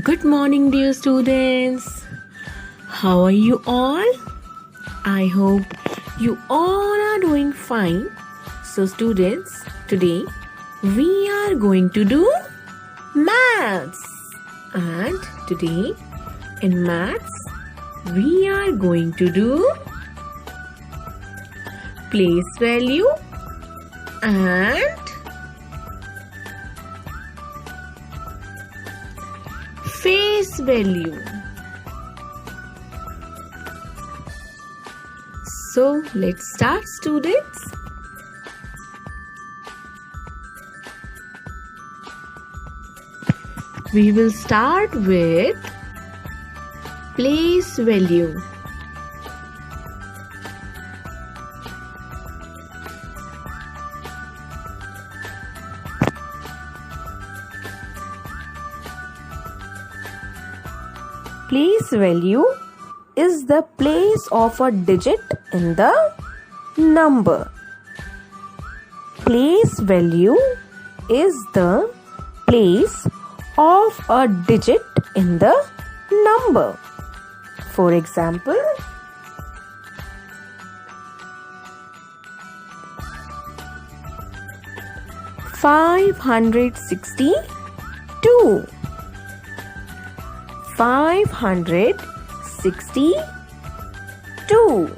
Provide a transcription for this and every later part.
Good morning, dear students. How are you all? I hope you all are doing fine. So, students, today we are going to do maths. And today in maths, we are going to do place value and face value. So let's start, students. We will start with place value. Place value is the place of a digit in the number. Place value is the place of a digit in the number. For example, 562. 562.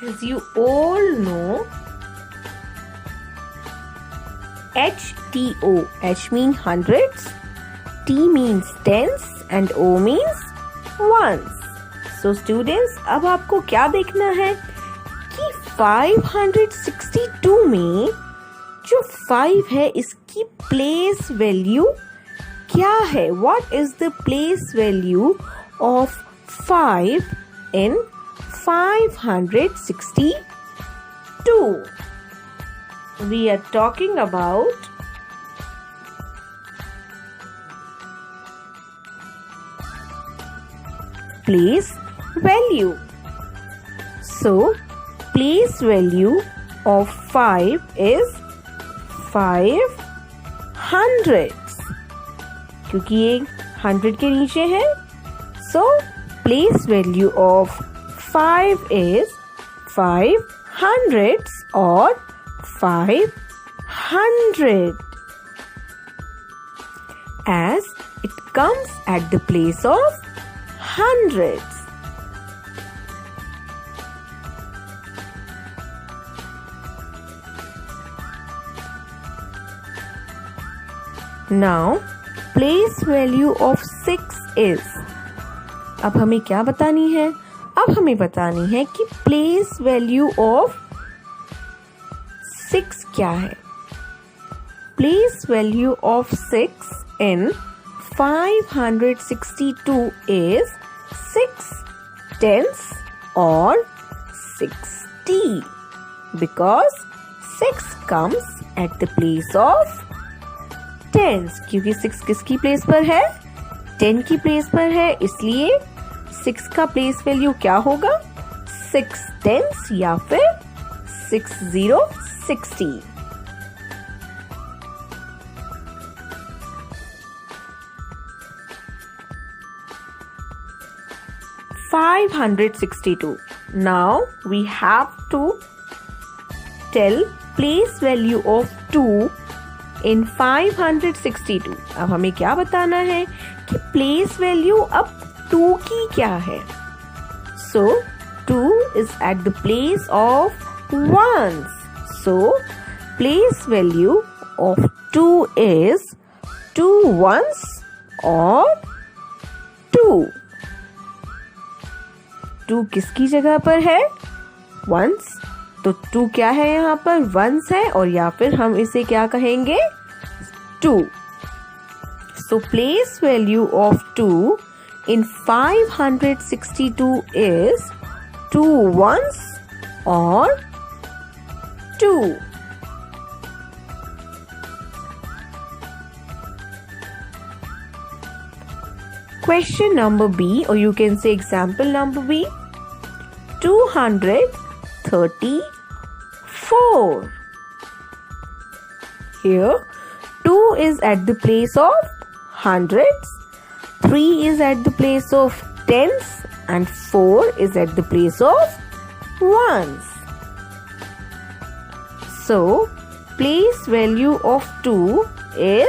As you all know, HTO. H means hundreds, T means tens and O means ones. So students, अब आपको क्या देखना है कि 562 में जो 5 है इसकी प्लेस वैल्यू क्या है? What is the place value of 5 in 562? We are talking about place value. So, place value of 5 is 500. क्योंकि ये 100 के नीचे है, so place value of 5 is 500 or 500, as it comes at the place of hundreds. Now, place value of 6 is. अब हमें क्या बतानी है? अब हमें बतानी है कि place value of 6 क्या है? Place value of 6 in 562 is 6 tens or 60, because 6 comes at the place of tens. क्योंकि 6 किसकी प्लेस पर है? 10 की प्लेस पर है, इसलिए 6 का प्लेस वैल्यू क्या होगा? 6 tens या फिर 60. 562. Now we have to tell place value of 2 in 562. अब हमें क्या बताना है कि place value अब 2 की क्या है? So 2 is at the place of ones. So place value of 2 is 2 ones or 2. 2 किसकी जगह पर है? ones. तो 2 क्या है यहाँ पर? ones है, और या फिर हम इसे क्या कहेंगे? 2. So place value of 2 in 562 is 2 ones or 2. Question number B, or you can say example number B, 234. Here 2 is at the place of hundreds, 3 is at the place of tens, and 4 is at the place of ones. So place value of 2 is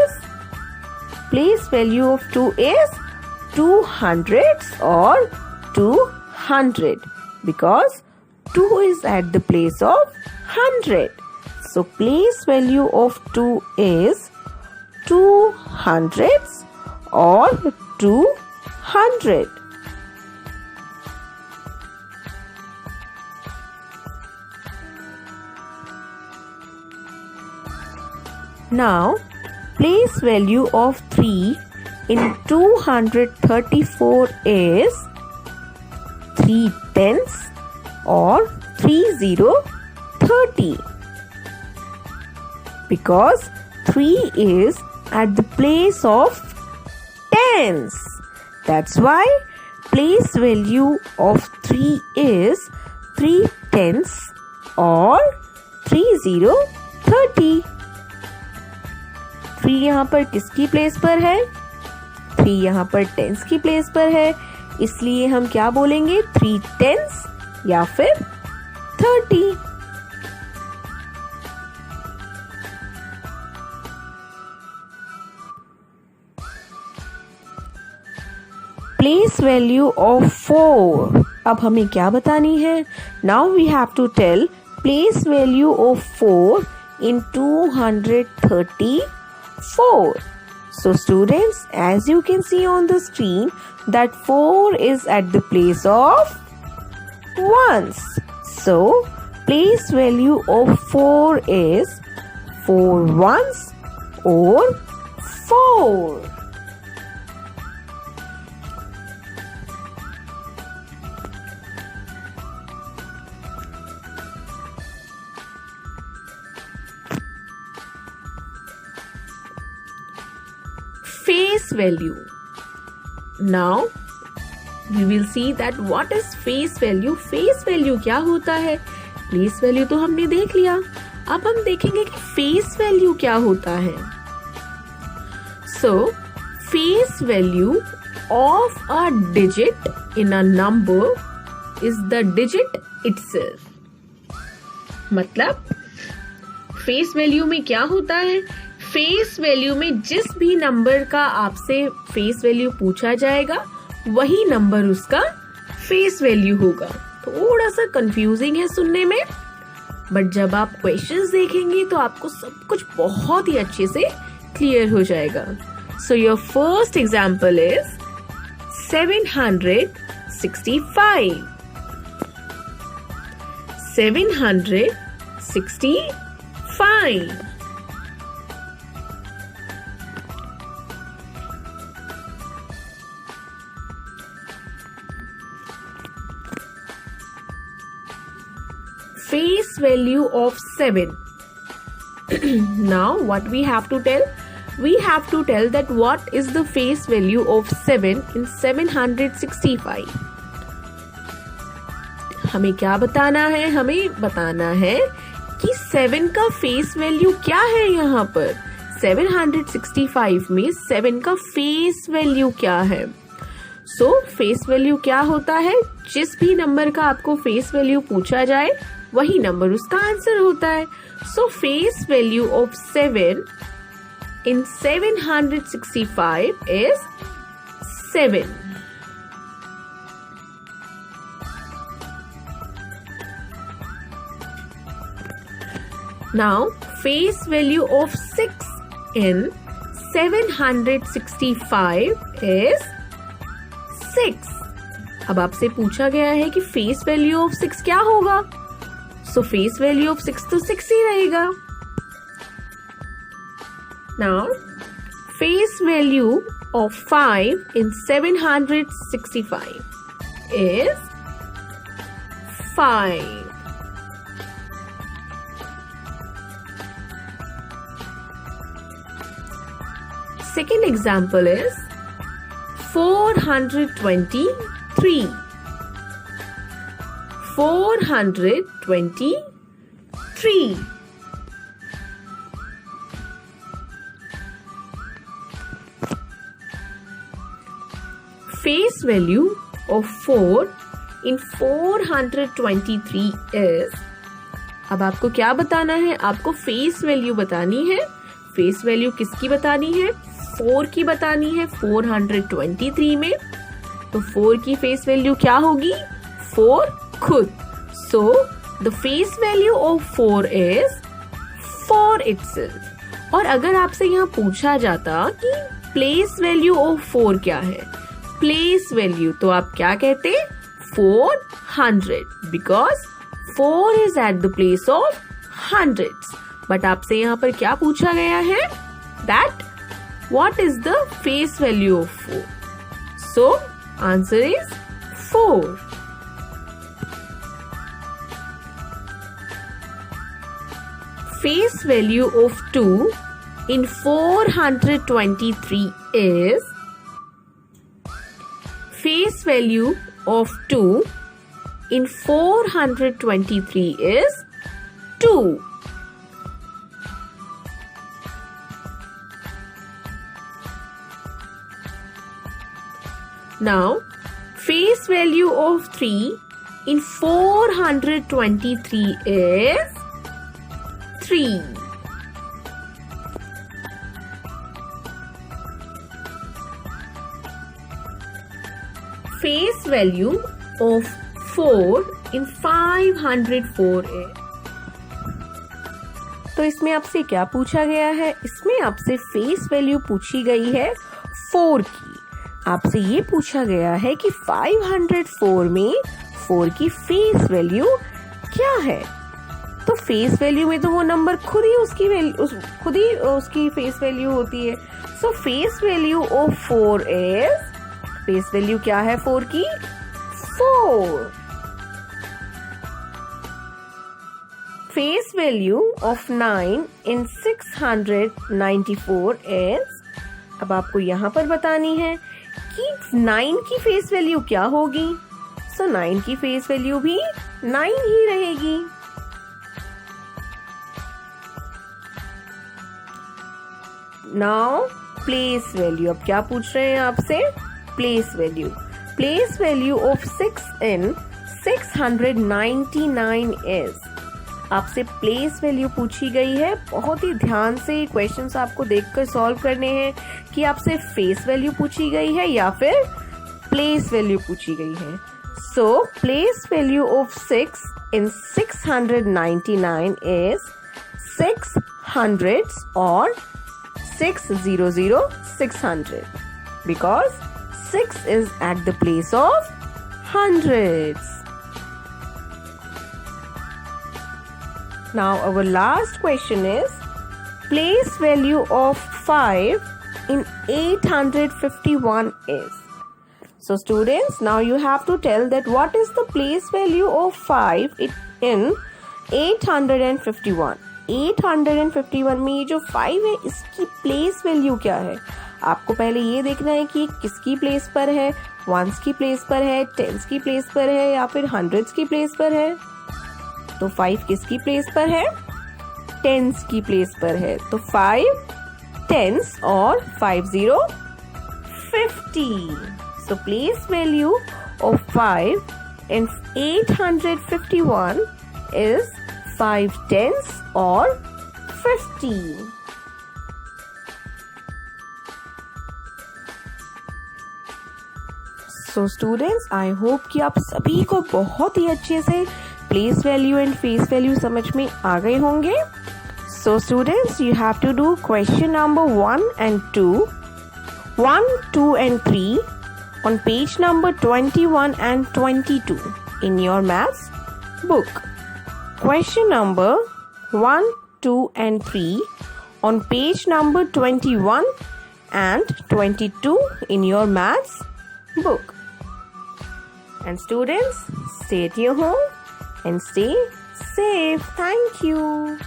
200 or 200, because 2 is at the place of 100. So place value of 2 is 200 or 200. Now place value of 3 in 234 is 3 tenths or 30, because 3 is at the place of tens. That's why place value of 3 is 3 tenths or 30. 3 यहाँ पर किसकी place पर है? 3 यहाँ पर tense की place पर है, इसलिए हम क्या बोलेंगे? 3 टेंस या फिर 30. Place value of 4. अब हमें क्या बतानी है? Now we have to tell place value of 4 in 234. So students, as you can see on the screen, that 4 is at the place of ones. So place value of 4 is 4 ones or 4. Face value. Now we will see that what is face value. Face value क्या होता है? Place value तो हमने देख लिया, अब हम देखेंगे कि face value क्या होता है. So face value of a digit in a number is the digit itself. मतलब face value में क्या होता है? फेस वैल्यू में जिस भी नंबर का आपसे फेस वैल्यू पूछा जाएगा वही नंबर उसका फेस वैल्यू होगा. थोड़ा सा कंफ्यूजिंग है सुनने में, बट जब आप क्वेश्चंस देखेंगे तो आपको सब कुछ बहुत ही अच्छे से क्लियर हो जाएगा. So your first example is 765. 765. Face value of 7. Now what we have to tell? We have to tell that what is the face value of 7 in 765. हमें क्या बताना है? हमें बताना है कि 7 का फेस वैल्यू क्या है. यहाँ पर 765 में 7 का फेस वैल्यू क्या है? सो फेस वैल्यू क्या होता है? जिस भी नंबर का आपको फेस वैल्यू पूछा जाए वही नंबर उसका आंसर होता है. सो face value of 7 in 765 is 7. Now face value of 6 in 765 is 6. अब आपसे पूछा गया है कि फेस वैल्यू ऑफ 6 क्या होगा. सो फेस वैल्यू ऑफ 6 तो 6 ही रहेगा. Now face value of 5 in 765 is 5. Second example is 423. 423. Face value of 4 in 423 is. अब आपको क्या बताना है? आपको फेस वैल्यू बतानी है. फेस वैल्यू किसकी बतानी है? 4 की बतानी है 423 में. तो 4 की फेस वैल्यू क्या होगी? 4 खुद. So the face value of 4 is 4 itself. और अगर आपसे यहाँ पूछा जाता कि प्लेस वैल्यू ऑफ 4 क्या है, प्लेस वैल्यू, तो आप क्या कहते? 400, because 4 is at the place of hundreds. But आपसे यहाँ पर क्या पूछा गया है? That what is the face value of 4? So answer is 4. Face value of 2 in 423 is. Face value of 2 in 423 is 2. Now, face value of 3 in 423 is 3. Face value of 4 in 504 is. तो इसमें आपसे क्या पूछा गया है? इसमें आपसे face value पूछी गई है 4 की. आपसे ये पूछा गया है कि 504 में 4 की फेस वैल्यू क्या है. तो फेस वैल्यू में तो वो नंबर खुद ही उसकी फेस वैल्यू होती है. सो face value of 4 is. Face value क्या है 4 की? 4. Face value of 9 in 694 is. अब आपको यहाँ पर बतानी है कि 9 की फेस वैल्यू क्या होगी. सो 9 की फेस वैल्यू भी 9 ही रहेगी. Now place value. अब क्या पूछ रहे हैं आपसे? Place value. Place value of 6 in 699 is. आपसे प्लेस वैल्यू पूछी गई है. बहुत ही ध्यान से क्वेश्चंस आपको देखकर सॉल्व करने हैं कि आपसे फेस वैल्यू पूछी गई है या फिर प्लेस वैल्यू पूछी गई है. So place value of 6 in 699 is 6 hundreds or 600 600, because 6 is at the place of hundreds. Now our last question is place value of 5 in 851 is. So students, now you have to tell that what is the place value of 5 in 851. 851 में ये जो 5 है इसकी place value क्या है. आपको पहले ये देखना है कि किसकी प्लेस पर है. वंस की प्लेस पर है, टेंस की प्लेस पर है या फिर हंड्रेड्स की प्लेस पर है. तो 5 किसकी प्लेस पर है? टेंस की प्लेस पर है. तो 5 टेंस और 50 50. So place value of 5 in 851 is 5 tenths or 50. So students, I hope कि आप सभी को बहुत ही अच्छे से place value and face value समझ में आ गए होंगे. So students, you have to do question number 1 and 2, 1, 2 and 3 on page number 21 and 22 in your maths book. Question number 1, 2 and 3 on page number 21 and 22 in your maths book. And students, stay at your home and stay safe. Thank you.